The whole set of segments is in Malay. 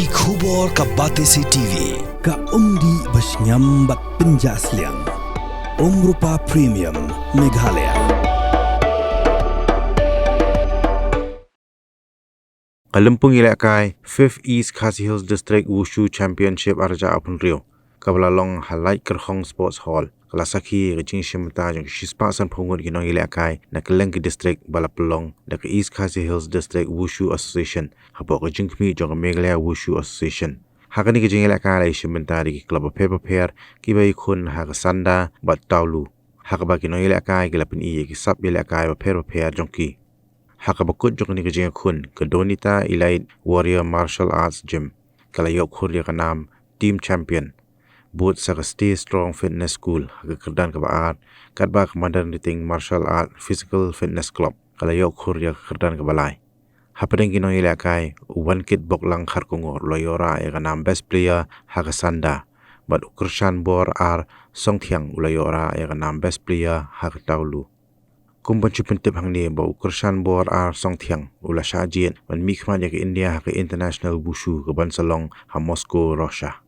Ki khubor ka Batesi TV ka umdi basnyam bat penjaslian Rupa Premium Meghalaya. Kalampung Ilakai 5th East Khasi Hills District Wushu Championship Arja Apun Rio Kabalalong Halai Kerhong Sports Hall Kalasaki Rejing Shimata Jong Shispasan Pungut Ginong Ilakai na Kelengi District Balapulong na East Khasi Hills District Wushu Association Habok Rejing Kmi Jong Meghalaya Wushu Association Hakani Rejing Ilakai Shimata di Club Paper Pair Kibai Kun Hagasanda Bat Taulu Hakaba Ginong Ilakai Gilapin Iye Kisap Ilakai Paper Pair Jongki Hakabakut jong ni kejeng kun kedonita Elite Warrior Martial Arts Gym kalayok khurya kanam Team Champion boot sa Stay Strong Fitness School hagakerdan kabaat kadba Commander Niting Martial Art Physical Fitness Club kalayok khurya kerdan kabalai hapadeng kinong ilakai one kid boklang kharkungor loyora kanam Best Player hagasanda bat ukershan bor ar songthiang ulayora kanam Best Player hagataulu Kumpan cupentip hang ni bau kersan bor ar song thiang ula syajien man mikma ke India ke International Wushu ke Bansalong ha Moscow Russia.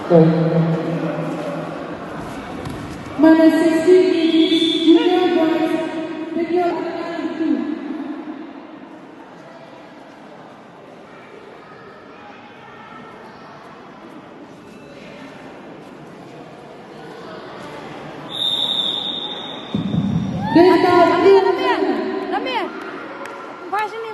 Number 16 is Junior Boys, Victor Two. Lamir, bahas ni.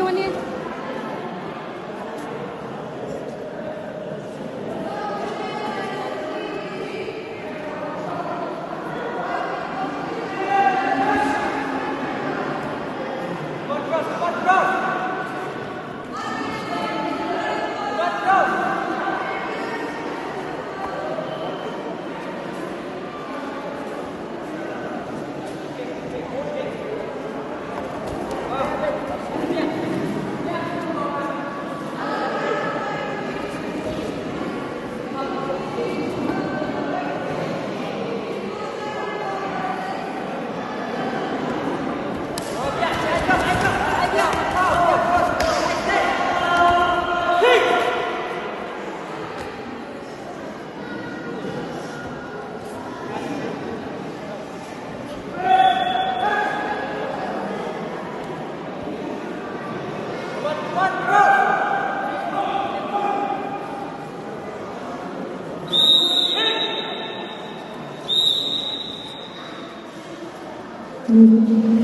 Wani. Thank you.